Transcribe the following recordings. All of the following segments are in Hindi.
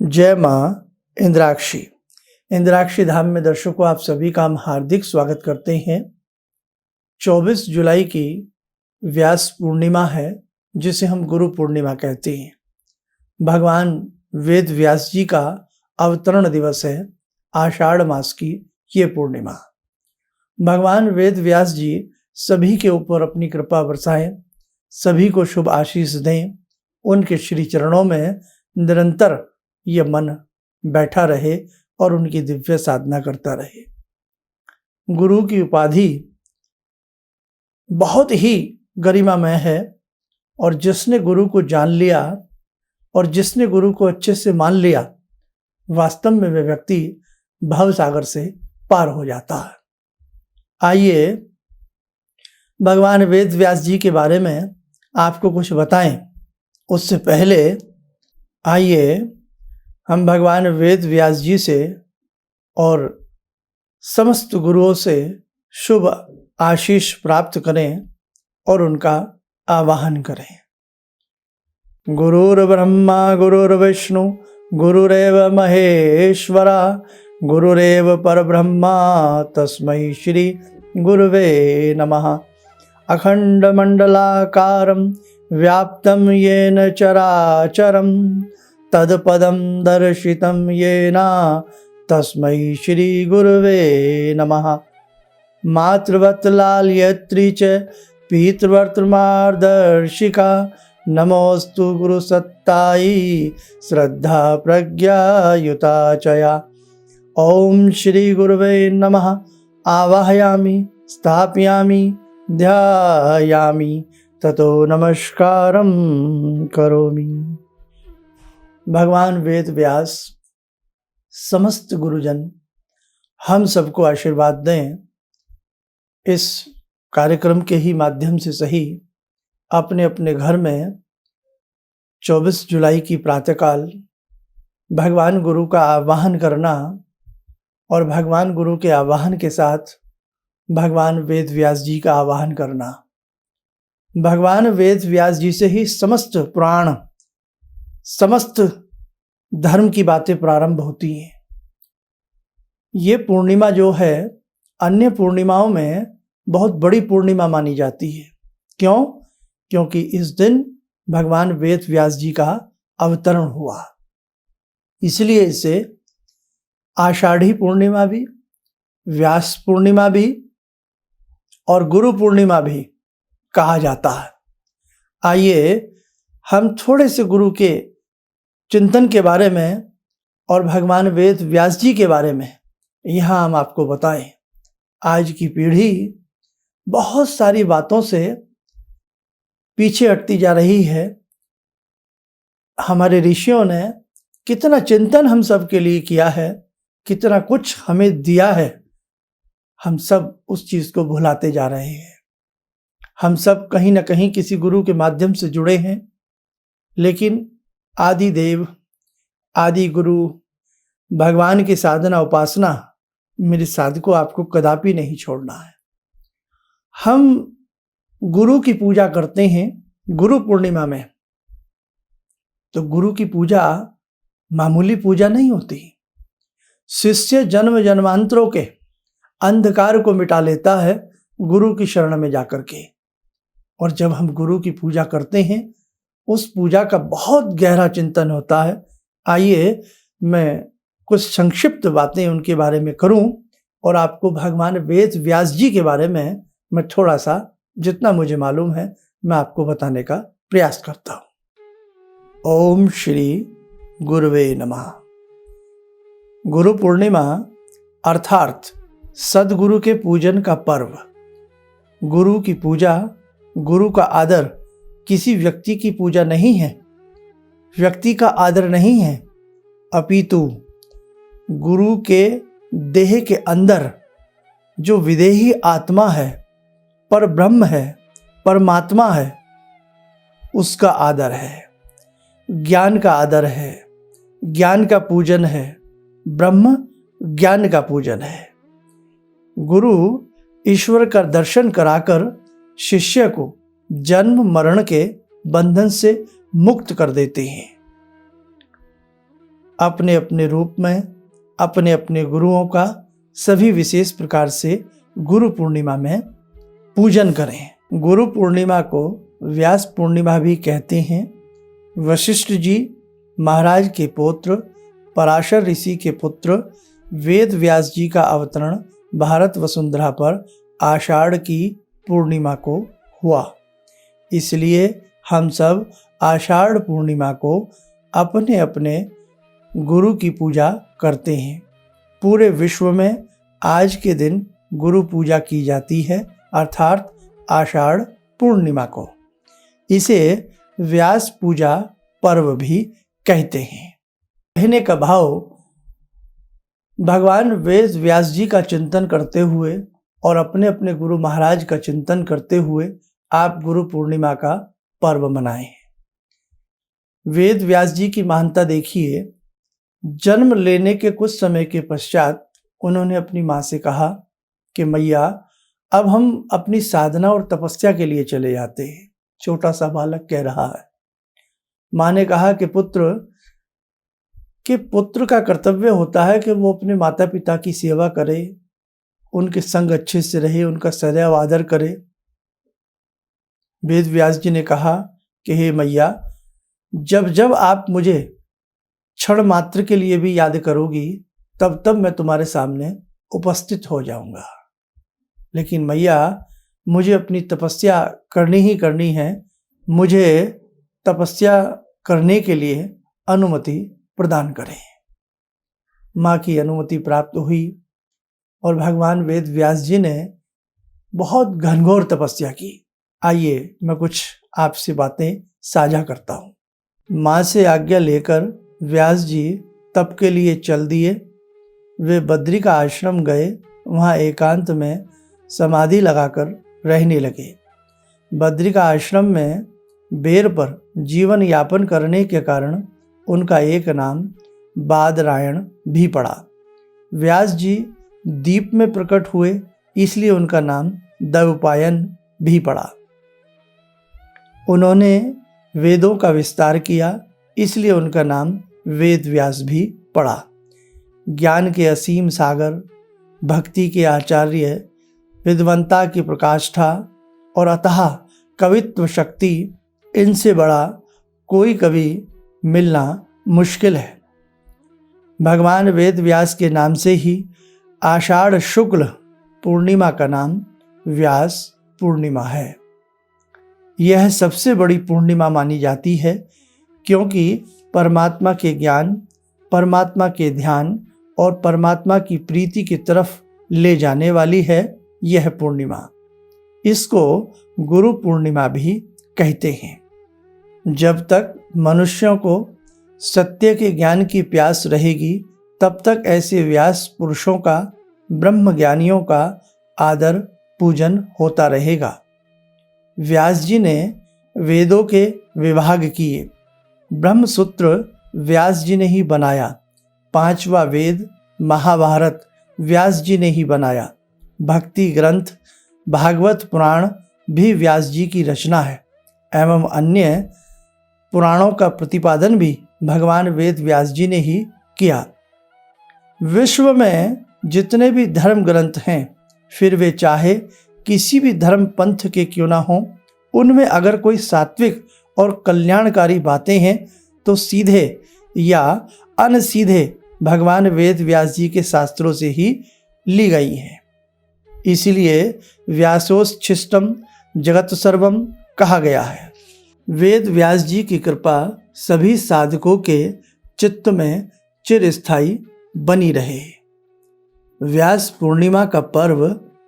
जय माँ इंद्राक्षी। इंद्राक्षी धाम में दर्शकों आप सभी का हम हार्दिक स्वागत करते हैं। 24 जुलाई की व्यास पूर्णिमा है, जिसे हम गुरु पूर्णिमा कहते हैं। भगवान वेद व्यास जी का अवतरण दिवस है, आषाढ़ मास की ये पूर्णिमा। भगवान वेद व्यास जी सभी के ऊपर अपनी कृपा बरसाएं, सभी को शुभ आशीष दें, उनके श्री चरणों में निरंतर ये मन बैठा रहे और उनकी दिव्य साधना करता रहे। गुरु की उपाधि बहुत ही गरिमामय है और जिसने गुरु को जान लिया और जिसने गुरु को अच्छे से मान लिया, वास्तव में वह व्यक्ति भव सागर से पार हो जाता है। आइए भगवान वेद व्यास जी के बारे में आपको कुछ बताएं। उससे पहले आइए हम भगवान वेद व्यास जी से और समस्त गुरुओं से शुभ आशीष प्राप्त करें और उनका आवाहन करें। गुरुर्ब्रह्मा गुरुर्विष्णु गुरुरेव महेश्वरा गुरुरेव परब्रह्मा तस्मै श्री गुरुवे नमः। अखंडमंडलाकारं व्याप्तं येन चराचरं तत्पदं दर्शितं येन तस्मै श्री गुरुवे नमः। मातृवत् लालयत्री च पितृवर्तमार्दर्शिका नमोस्तु गुरुसत्तायै श्रद्धा प्रज्ञायुता चया। ओम श्री गुरुवे नमः। आवाहयामि स्थापयामि ध्यायामि ततो नमस्कारं करोमि। भगवान वेद व्यास समस्त गुरुजन हम सबको आशीर्वाद दें। इस कार्यक्रम के ही माध्यम से सही अपने अपने घर में 24 जुलाई की प्रातःकाल भगवान गुरु का आवाहन करना और भगवान गुरु के आवाहन के साथ भगवान वेद व्यास जी का आवाहन करना। भगवान वेद व्यास जी से ही समस्त पुराण, समस्त धर्म की बातें प्रारंभ होती हैं। ये पूर्णिमा जो है अन्य पूर्णिमाओं में बहुत बड़ी पूर्णिमा मानी जाती है। क्यों? क्योंकि इस दिन भगवान वेद व्यास जी का अवतरण हुआ, इसलिए इसे आषाढ़ी पूर्णिमा भी, व्यास पूर्णिमा भी और गुरु पूर्णिमा भी कहा जाता है। आइए हम थोड़े से गुरु के चिंतन के बारे में और भगवान वेद व्यास जी के बारे में यहाँ हम आपको बताएं। आज की पीढ़ी बहुत सारी बातों से पीछे हटती जा रही है। हमारे ऋषियों ने कितना चिंतन हम सब के लिए किया है, कितना कुछ हमें दिया है, हम सब उस चीज को भुलाते जा रहे हैं। हम सब कहीं ना कहीं किसी गुरु के माध्यम से जुड़े हैं, लेकिन आदि देव, आदि गुरु, भगवान की साधना उपासना मेरे साधकों आपको कदापि नहीं छोड़ना है। हम गुरु की पूजा करते हैं गुरु पूर्णिमा में, तो गुरु की पूजा मामूली पूजा नहीं होती। शिष्य जन्म जन्मांतरों के अंधकार को मिटा लेता है गुरु की शरण में जाकर के। और जब हम गुरु की पूजा करते हैं, उस पूजा का बहुत गहरा चिंतन होता है। आइए मैं कुछ संक्षिप्त बातें उनके बारे में करूं और आपको भगवान वेद व्यास जी के बारे में मैं थोड़ा सा जितना मुझे मालूम है मैं आपको बताने का प्रयास करता हूं। ओम श्री गुरुवे नमः। गुरु पूर्णिमा अर्थात सदगुरु के पूजन का पर्व। गुरु की पूजा, गुरु का आदर किसी व्यक्ति की पूजा नहीं है, व्यक्ति का आदर नहीं है, अपितु गुरु के देह के अंदर जो विदेही आत्मा है, पर ब्रह्म है, परमात्मा है, उसका आदर है, ज्ञान का आदर है, ज्ञान का पूजन है, ब्रह्म ज्ञान का पूजन है। गुरु ईश्वर का दर्शन कराकर शिष्य को जन्म मरण के बंधन से मुक्त कर देते हैं। अपने अपने रूप में अपने अपने गुरुओं का सभी विशेष प्रकार से गुरु पूर्णिमा में पूजन करें। गुरु पूर्णिमा को व्यास पूर्णिमा भी कहते हैं। वशिष्ठ जी महाराज के पुत्र, पराशर ऋषि के पुत्र वेद व्यास जी का अवतरण भारत वसुंधरा पर आषाढ़ की पूर्णिमा को हुआ। इसलिए हम सब आषाढ़ पूर्णिमा को अपने अपने गुरु की पूजा करते हैं। पूरे विश्व में आज के दिन गुरु पूजा की जाती है, अर्थात आषाढ़ पूर्णिमा को। इसे व्यास पूजा पर्व भी कहते हैं। कहने का भाव, भगवान वेद व्यास जी का चिंतन करते हुए और अपने अपने गुरु महाराज का चिंतन करते हुए आप गुरु पूर्णिमा का पर्व मनाएं। वेद व्यास जी की महानता देखिए। जन्म लेने के कुछ समय के पश्चात उन्होंने अपनी माँ से कहा कि मैया, अब हम अपनी साधना और तपस्या के लिए चले जाते हैं। छोटा सा बालक कह रहा है। माँ ने कहा कि पुत्र का कर्तव्य होता है कि वो अपने माता पिता की सेवा करे, उनके संग अच्छे से रहे, उनका सदैव आदर करे। वेद व्यास जी ने कहा कि हे मैया, जब जब आप मुझे क्षण मात्र के लिए भी याद करोगी, तब तब मैं तुम्हारे सामने उपस्थित हो जाऊंगा। लेकिन मैया, मुझे अपनी तपस्या करनी ही करनी है। मुझे तपस्या करने के लिए अनुमति प्रदान करें। माँ की अनुमति प्राप्त हुई और भगवान वेद व्यास जी ने बहुत घनघोर तपस्या की। आइए मैं कुछ आपसे बातें साझा करता हूँ। माँ से आज्ञा लेकर व्यास जी तप के लिए चल दिए। वे बद्री का आश्रम गए। वहाँ एकांत में समाधि लगाकर रहने लगे। बद्री का आश्रम में बेर पर जीवन यापन करने के कारण उनका एक नाम बादरायण भी पड़ा। व्यास जी दीप में प्रकट हुए, इसलिए उनका नाम द्वैपायन भी पड़ा। उन्होंने वेदों का विस्तार किया, इसलिए उनका नाम वेद व्यास भी पड़ा। ज्ञान के असीम सागर, भक्ति के आचार्य, विद्वंता की प्रकाष्ठा और अतः कवित्व शक्ति, इनसे बड़ा कोई कवि मिलना मुश्किल है। भगवान वेद व्यास के नाम से ही आषाढ़ शुक्ल पूर्णिमा का नाम व्यास पूर्णिमा है। यह सबसे बड़ी पूर्णिमा मानी जाती है, क्योंकि परमात्मा के ज्ञान, परमात्मा के ध्यान और परमात्मा की प्रीति की तरफ ले जाने वाली है यह पूर्णिमा। इसको गुरु पूर्णिमा भी कहते हैं। जब तक मनुष्यों को सत्य के ज्ञान की प्यास रहेगी, तब तक ऐसे व्यास पुरुषों का, ब्रह्म ज्ञानियों का आदर पूजन होता रहेगा। व्यास जी ने वेदों के विभाग किए। ब्रह्म सूत्र व्यास जी ने ही बनाया। 5वां वेद महाभारत व्यास जी ने ही बनाया। भक्ति ग्रंथ भागवत पुराण भी व्यास जी की रचना है एवं अन्य पुराणों का प्रतिपादन भी भगवान वेद व्यास जी ने ही किया। विश्व में जितने भी धर्म ग्रंथ हैं, फिर वे चाहे किसी भी धर्म पंथ के क्यों ना हों, उनमें अगर कोई सात्विक और कल्याणकारी बातें हैं तो सीधे या अनसीधे भगवान वेद व्यास जी के शास्त्रों से ही ली गई हैं। इसीलिए व्यासोच्छिष्टम जगत सर्वम कहा गया है। वेद व्यास जी की कृपा सभी साधकों के चित्त में चिरस्थायी बनी रहे। व्यास पूर्णिमा का पर्व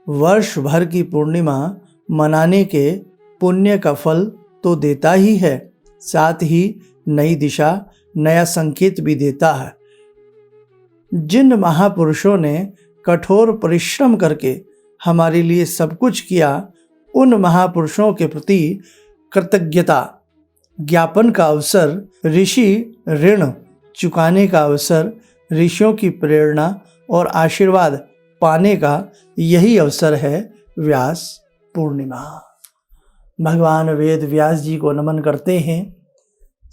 वर्ष भर की पूर्णिमा मनाने के पुण्य का फल तो देता ही है, साथ ही नई दिशा, नया संकेत भी देता है। जिन महापुरुषों ने कठोर परिश्रम करके हमारे लिए सब कुछ किया, उन महापुरुषों के प्रति कृतज्ञता ज्ञापन का अवसर, ऋषि ऋण चुकाने का अवसर, ऋषियों की प्रेरणा और आशीर्वाद पाने का यही अवसर है व्यास पूर्णिमा। भगवान वेद व्यास जी को नमन करते हैं,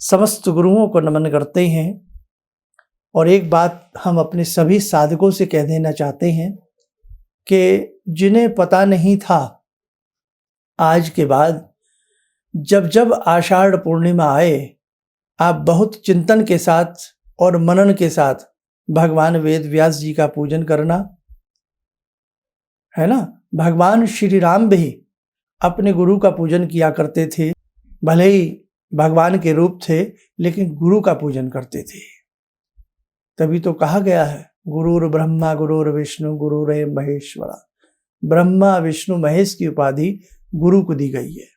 समस्त गुरुओं को नमन करते हैं और एक बात हम अपने सभी साधकों से कह देना चाहते हैं कि जिन्हें पता नहीं था, आज के बाद जब जब आषाढ़ पूर्णिमा आए, आप बहुत चिंतन के साथ और मनन के साथ भगवान वेद व्यास जी का पूजन करना, है ना। भगवान श्री राम भी अपने गुरु का पूजन किया करते थे। भले ही भगवान के रूप थे, लेकिन गुरु का पूजन करते थे। तभी तो कहा गया है, गुरुर ब्रह्मा गुरुर विष्णु गुरुरेव महेश्वरा। ब्रह्मा विष्णु महेश की उपाधि गुरु को दी गई है।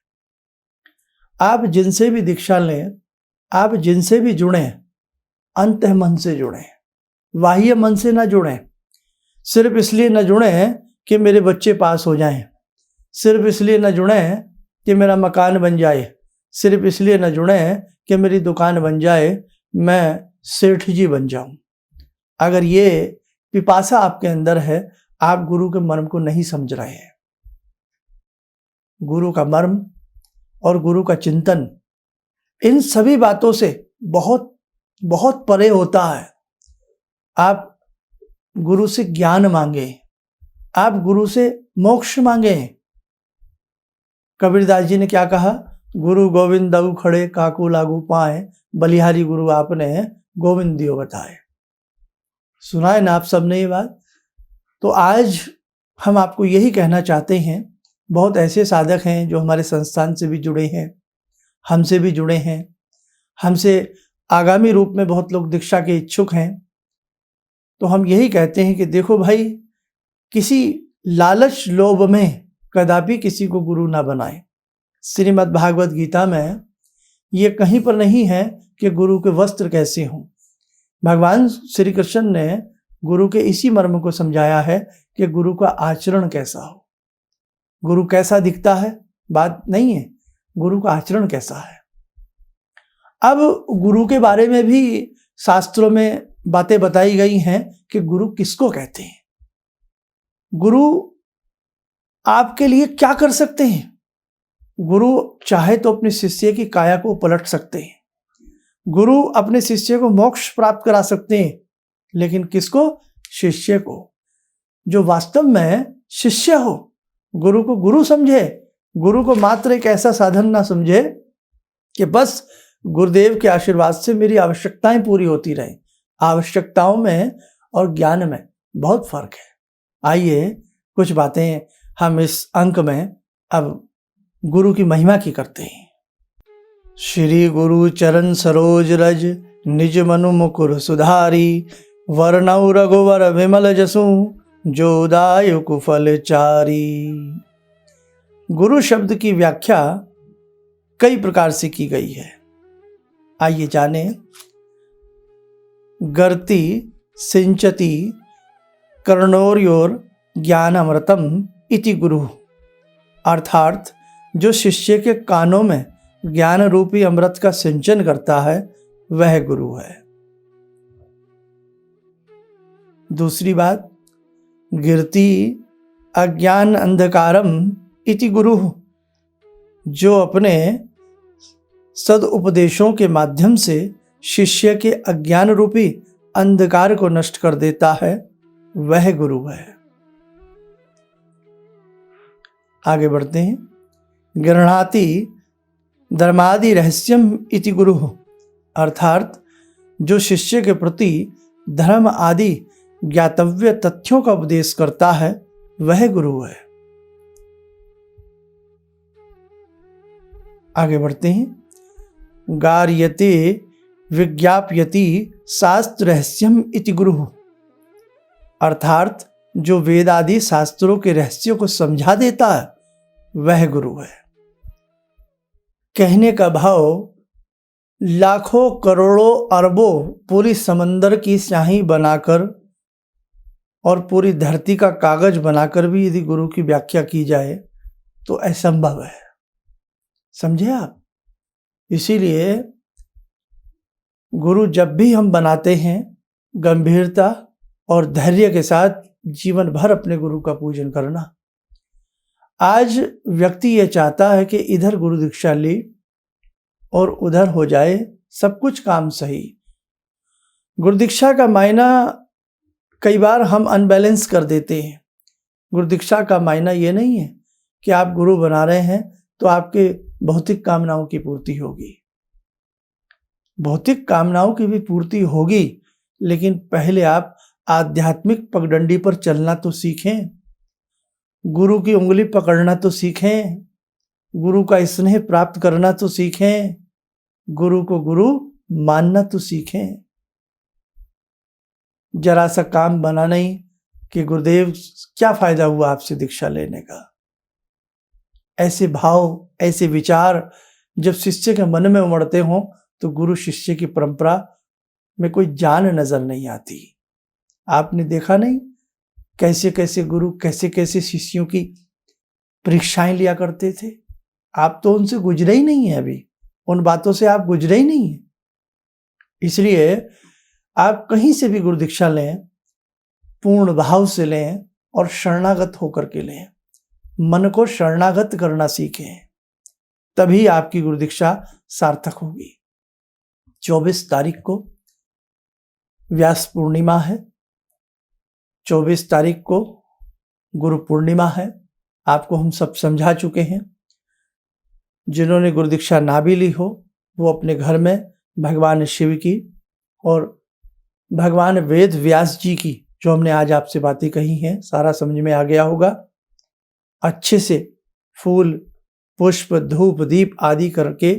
आप जिनसे भी दीक्षा लें, आप जिनसे भी जुड़ें, अंतः मन से जुड़ें, बाह्य मन से ना जुड़ें। सिर्फ इसलिए न जुड़ें कि मेरे बच्चे पास हो जाएं, सिर्फ इसलिए न जुड़ें कि मेरा मकान बन जाए, सिर्फ इसलिए न जुड़ें कि मेरी दुकान बन जाए, मैं सेठ जी बन जाऊं। अगर ये पिपासा आपके अंदर है, आप गुरु के मर्म को नहीं समझ रहे हैं। गुरु का मर्म और गुरु का चिंतन इन सभी बातों से बहुत बहुत परे होता है। आप गुरु से ज्ञान मांगे, आप गुरु से मोक्ष मांगे। कबीरदास जी ने क्या कहा, गुरु गोविंद दऊ खड़े काकू लागू पाए, बलिहारी गुरु आपने गोविंद दियो बताए। सुना है ना आप सबने ये बात। तो आज हम आपको यही कहना चाहते हैं, बहुत ऐसे साधक हैं जो हमारे संस्थान से भी जुड़े हैं, हमसे भी जुड़े हैं, हमसे आगामी रूप में बहुत लोग दीक्षा के इच्छुक हैं। तो हम यही कहते हैं कि देखो भाई, किसी लालच लोभ में कदापि किसी को गुरु ना बनाए। श्रीमद् भागवत गीता में ये कहीं पर नहीं है कि गुरु के वस्त्र कैसे हों। भगवान श्री कृष्ण ने गुरु के इसी मर्म को समझाया है कि गुरु का आचरण कैसा हो। गुरु कैसा दिखता है बात नहीं है, गुरु का आचरण कैसा है। अब गुरु के बारे में भी शास्त्रों में बातें बताई गई हैं कि गुरु किसको कहते हैं, गुरु आपके लिए क्या कर सकते हैं। गुरु चाहे तो अपने शिष्य की काया को पलट सकते हैं, गुरु अपने शिष्य को मोक्ष प्राप्त करा सकते हैं, लेकिन किसको, शिष्य को, जो वास्तव में शिष्य हो। गुरु को गुरु समझे, गुरु को मात्र एक ऐसा साधन ना समझे कि बस गुरुदेव के आशीर्वाद से मेरी आवश्यकताएं पूरी होती रहें। आवश्यकताओं में और ज्ञान में बहुत फर्क है। आइए कुछ बातें हम इस अंक में अब गुरु की महिमा की करते हैं। श्री गुरु चरण सरोज रज, निज मनु मुकुर सुधारी, वर्णौ रघुवर विमल जसु, जो दायु कुफल चारी। गुरु शब्द की व्याख्या कई प्रकार से की गई है। आइए जाने। गर्ति सिंचति कर्णोर्योर ज्ञानामृतम इति गुरु, अर्थात जो शिष्य के कानों में ज्ञान रूपी अमृत का सिंचन करता है वह गुरु है। दूसरी बात, गिरति अज्ञान अंधकारम इति गुरु, जो अपने सदुपदेशों के माध्यम से शिष्य के अज्ञान रूपी अंधकार को नष्ट कर देता है वह गुरु है। आगे बढ़ते हैं। गृह्णाति धर्मादि रहस्यम इति गुरु, अर्थात जो शिष्य के प्रति धर्म आदि ज्ञातव्य तथ्यों का उपदेश करता है वह गुरु है। आगे बढ़ते हैं। गार्यते विज्ञापयति शास्त्र रहस्यम इति गुरु, अर्थात जो वेद आदि शास्त्रों के रहस्यों को समझा देता है वह गुरु है। कहने का भाव, लाखों करोड़ों अरबों पूरी समंदर की स्याही बनाकर और पूरी धरती का कागज बनाकर भी यदि गुरु की व्याख्या की जाए तो असंभव है। समझे आप। इसीलिए गुरु जब भी हम बनाते हैं, गंभीरता और धैर्य के साथ जीवन भर अपने गुरु का पूजन करना। आज व्यक्ति ये चाहता है कि इधर गुरु दीक्षा ली और उधर हो जाए सब कुछ काम सही। गुरु दीक्षा का मायना कई बार हम अनबैलेंस कर देते हैं। गुरु दीक्षा का मायना ये नहीं है कि आप गुरु बना रहे हैं तो आपके भौतिक कामनाओं की पूर्ति होगी। भौतिक कामनाओं की भी पूर्ति होगी, लेकिन पहले आप आध्यात्मिक पगडंडी पर चलना तो सीखें, गुरु की उंगली पकड़ना तो सीखें, गुरु का स्नेह प्राप्त करना तो सीखें, गुरु को गुरु मानना तो सीखें। जरा सा काम बना नहीं कि गुरुदेव क्या फायदा हुआ आपसे दीक्षा लेने का। ऐसे भाव, ऐसे विचार जब शिष्य के मन में उमड़ते हों तो गुरु शिष्य की परंपरा में कोई जान नजर नहीं आती। आपने देखा नहीं कैसे कैसे गुरु कैसे कैसे शिष्यों की परीक्षाएं लिया करते थे। आप तो उनसे गुजरे ही नहीं है, अभी उन बातों से आप गुजरे ही नहीं है। इसलिए आप कहीं से भी गुरु दीक्षा लें, पूर्ण भाव से लें और शरणागत होकर के लें। मन को शरणागत करना सीखें, तभी आपकी गुरु दीक्षा सार्थक होगी। 24 तारीख को व्यास पूर्णिमा है, 24 तारीख को गुरु पूर्णिमा है। आपको हम सब समझा चुके हैं। जिन्होंने गुरु दीक्षा ना भी ली हो वो अपने घर में भगवान शिव की और भगवान वेद व्यास जी की, जो हमने आज आपसे बातें कही हैं, सारा समझ में आ गया होगा। अच्छे से फूल पुष्प धूप दीप आदि करके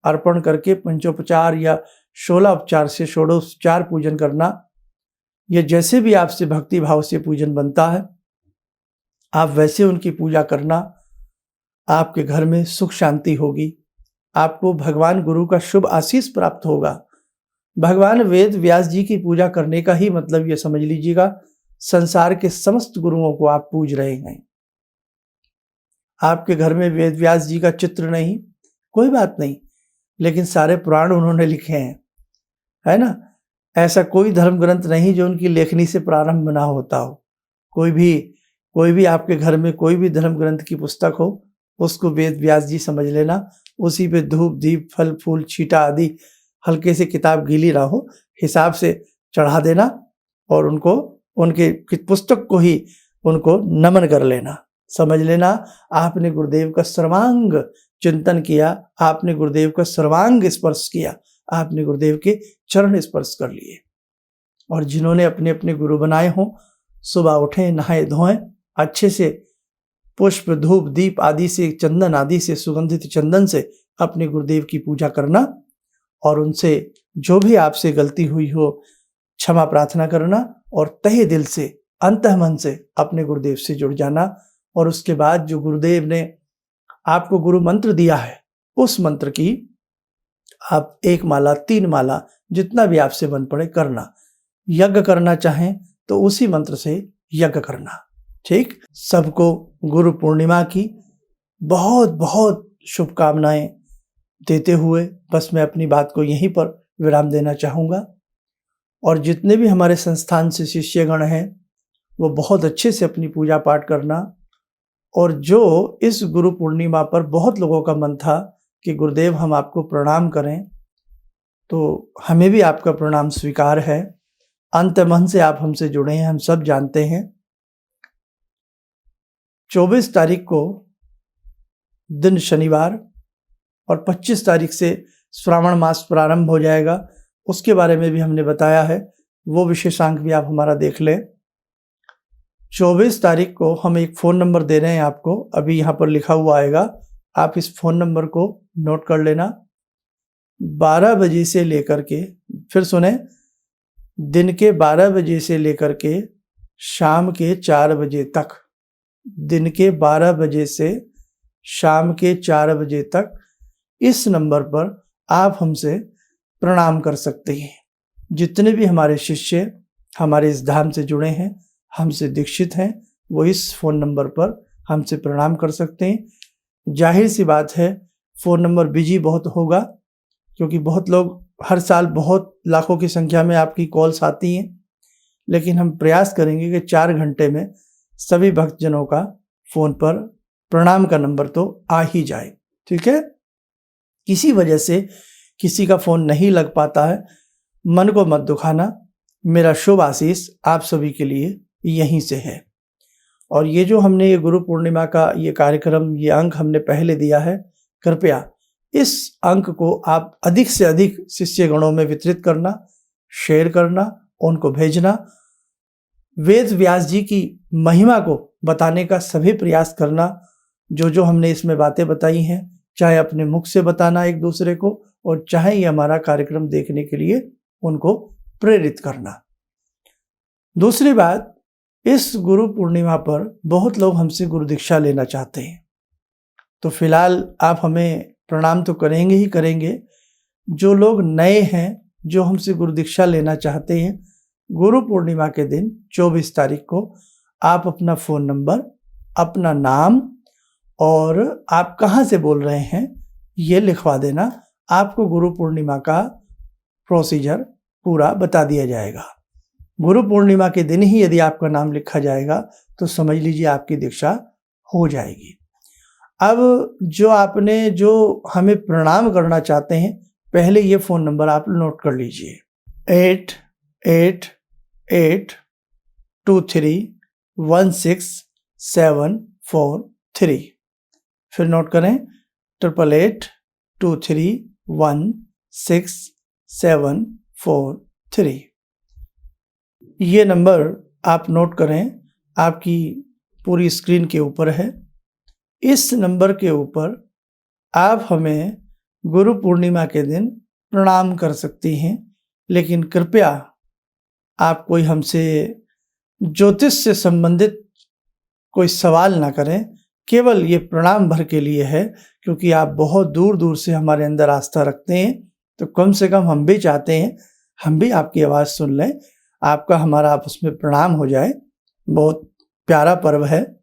अर्पण करके पंचोपचार या 16 उपचार से षोडोपचार पूजन करना। यह जैसे भी आपसे भक्ति भाव से पूजन बनता है आप वैसे उनकी पूजा करना। आपके घर में सुख शांति होगी, आपको भगवान गुरु का शुभ आशीष प्राप्त होगा। भगवान वेद व्यास जी की पूजा करने का ही मतलब ये समझ लीजिएगा, संसार के समस्त गुरुओं को आप पूज रहे हैं। आपके घर में वेद व्यास जी का चित्र नहीं, कोई बात नहीं, लेकिन सारे पुराण उन्होंने लिखे हैं, है ना। ऐसा कोई धर्म ग्रंथ नहीं जो उनकी लेखनी से प्रारंभ ना होता हो। कोई भी आपके घर में कोई भी धर्म ग्रंथ की पुस्तक हो, उसको वेद व्यास जी समझ लेना। उसी पे धूप दीप फल फूल छीटा आदि हल्के से, किताब गीली ना हो, हिसाब से चढ़ा देना और उनको उनके पुस्तक को ही उनको नमन कर लेना। समझ लेना आपने गुरुदेव का सर्वांग चिंतन किया, आपने गुरुदेव का सर्वांग स्पर्श किया, आपने गुरुदेव के चरण स्पर्श कर लिए। और जिन्होंने अपने अपने गुरु बनाए हों, सुबह उठें, नहाए धोएं, अच्छे से पुष्प धूप दीप आदि से, चंदन आदि से, सुगंधित चंदन से अपने गुरुदेव की पूजा करना और उनसे जो भी आपसे गलती हुई हो क्षमा प्रार्थना करना और तहे दिल से अंतःमन से अपने गुरुदेव से जुड़ जाना। और उसके बाद जो गुरुदेव ने आपको गुरु मंत्र दिया है उस मंत्र की आप 1 माला 3 माला जितना भी आपसे बन पड़े करना। यज्ञ करना चाहें तो उसी मंत्र से यज्ञ करना। ठीक, सबको गुरु पूर्णिमा की बहुत बहुत शुभकामनाएं देते हुए बस मैं अपनी बात को यहीं पर विराम देना चाहूँगा। और जितने भी हमारे संस्थान से शिष्यगण हैं वो बहुत अच्छे से अपनी पूजा पाठ करना। और जो इस गुरु पूर्णिमा पर बहुत लोगों का मन था कि गुरुदेव हम आपको प्रणाम करें, तो हमें भी आपका प्रणाम स्वीकार है। अंतमन से आप हमसे जुड़े हैं, हम सब जानते हैं। 24 तारीख को दिन शनिवार और 25 तारीख से श्रावण मास प्रारंभ हो जाएगा, उसके बारे में भी हमने बताया है, वो विशेषांक भी आप हमारा देख लें। 24 तारीख को हम एक फ़ोन नंबर दे रहे हैं आपको, अभी यहाँ पर लिखा हुआ आएगा, आप इस फ़ोन नंबर को नोट कर लेना। 12 बजे से लेकर के, फिर सुने, दिन के 12 बजे से लेकर के शाम के 4 बजे तक, दिन के 12 बजे से शाम के 4 बजे तक इस नंबर पर आप हमसे प्रणाम कर सकते हैं। जितने भी हमारे शिष्य हमारे इस धाम से जुड़े हैं, हमसे दीक्षित हैं, वो इस फ़ोन नंबर पर हमसे प्रणाम कर सकते हैं। जाहिर सी बात है फ़ोन नंबर बिजी बहुत होगा, क्योंकि बहुत लोग हर साल बहुत लाखों की संख्या में आपकी कॉल्स आती हैं, लेकिन हम प्रयास करेंगे कि 4 घंटे में सभी भक्तजनों का फ़ोन पर प्रणाम का नंबर तो आ ही जाए। ठीक है, किसी वजह से किसी का फ़ोन नहीं लग पाता है, मन को मत दुखाना, मेरा शुभ आशीष आप सभी के लिए यहीं से है। और ये जो हमने ये गुरु पूर्णिमा का ये कार्यक्रम, ये अंक हमने पहले दिया है, कृपया इस अंक को आप अधिक से अधिक शिष्यगणों में वितरित करना, शेयर करना, उनको भेजना। वेद व्यास जी की महिमा को बताने का सभी प्रयास करना। जो जो हमने इसमें बातें बताई हैं, चाहे अपने मुख से बताना एक दूसरे को, और चाहे ये हमारा कार्यक्रम देखने के लिए उनको प्रेरित करना। दूसरी बात, इस गुरु पूर्णिमा पर बहुत लोग हमसे गुरु दीक्षा लेना चाहते हैं, तो फिलहाल आप हमें प्रणाम तो करेंगे ही करेंगे। जो लोग नए हैं, जो हमसे गुरु दीक्षा लेना चाहते हैं, गुरु पूर्णिमा के दिन 24 तारीख को आप अपना फ़ोन नंबर, अपना नाम और आप कहाँ से बोल रहे हैं ये लिखवा देना। आपको गुरु पूर्णिमा का प्रोसीजर पूरा बता दिया जाएगा। गुरु पूर्णिमा के दिन ही यदि आपका नाम लिखा जाएगा तो समझ लीजिए आपकी दीक्षा हो जाएगी। अब जो हमें प्रणाम करना चाहते हैं, पहले ये फ़ोन नंबर आप नोट कर लीजिए, 8882316743। फिर नोट करें, 8882316743। ये नंबर आप नोट करें, आपकी पूरी स्क्रीन के ऊपर है। इस नंबर के ऊपर आप हमें गुरु पूर्णिमा के दिन प्रणाम कर सकती हैं, लेकिन कृपया आप कोई हमसे ज्योतिष से संबंधित कोई सवाल ना करें। केवल ये प्रणाम भर के लिए है, क्योंकि आप बहुत दूर दूर से हमारे अंदर आस्था रखते हैं, तो कम से कम हम भी चाहते हैं हम भी आपकी आवाज़ सुन लें, आपका हमारा आपस में प्रणाम हो जाए। बहुत प्यारा पर्व है।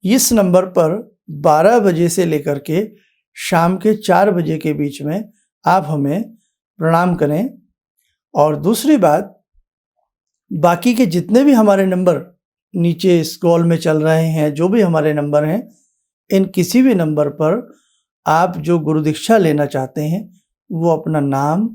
इस नंबर पर 12 बजे से लेकर के शाम के 4 बजे के बीच में आप हमें प्रणाम करें। और दूसरी बात, बाकी के जितने भी हमारे नंबर नीचे स्क्रॉल में चल रहे हैं, जो भी हमारे नंबर हैं, इन किसी भी नंबर पर आप जो गुरु दीक्षा लेना चाहते हैं, वो अपना नाम,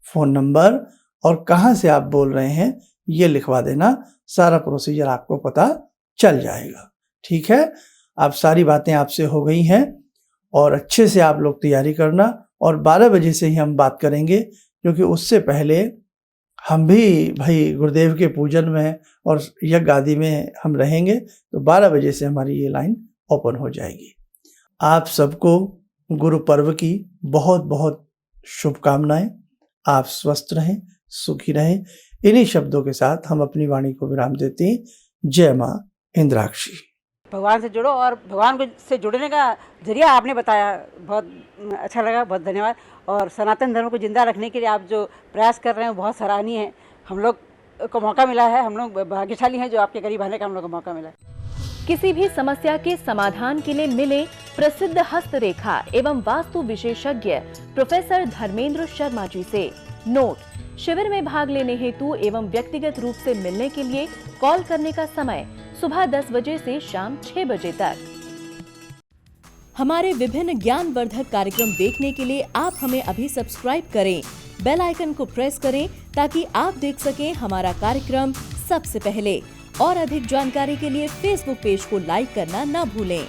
फ़ोन नंबर और कहाँ से आप बोल रहे हैं ये लिखवा देना। सारा प्रोसीजर आपको पता चल जाएगा। ठीक है, आप सारी बातें आपसे हो गई हैं और अच्छे से आप लोग तैयारी करना। और 12 बजे से ही हम बात करेंगे, क्योंकि उससे पहले हम भी भाई गुरुदेव के पूजन में और यज्ञ आदि में हम रहेंगे, तो 12 बजे से हमारी ये लाइन ओपन हो जाएगी। आप सबको गुरु पर्व की बहुत बहुत शुभकामनाएं। आप स्वस्थ रहें, सुखी रहें। इन्हीं शब्दों के साथ हम अपनी वाणी को विराम देते हैं। जय माँ इंद्राक्षी। भगवान से जुड़ो, और भगवान को से जुड़ने का जरिया आपने बताया, बहुत अच्छा लगा, बहुत धन्यवाद। और सनातन धर्म को जिंदा रखने के लिए आप जो प्रयास कर रहे हैं वो बहुत सराहनीय है। हम लोग को मौका मिला है, हम लोग भाग्यशाली हैं जो आपके करीब आने का हम लोग को मौका मिला है। किसी भी समस्या के समाधान के लिए मिले प्रसिद्ध हस्तरेखा एवं वास्तु विशेषज्ञ प्रोफेसर धर्मेंद्र शर्मा जी से। नोट: शिविर में भाग लेने हेतु एवं व्यक्तिगत रूप से मिलने के लिए कॉल करने का समय सुबह 10 बजे से शाम 6 बजे तक। हमारे विभिन्न ज्ञानवर्धक कार्यक्रम देखने के लिए आप हमें अभी सब्सक्राइब करें, बेल आइकन को प्रेस करें ताकि आप देख सकें हमारा कार्यक्रम सबसे पहले। और अधिक जानकारी के लिए फेसबुक पेज को लाइक करना न भूलें।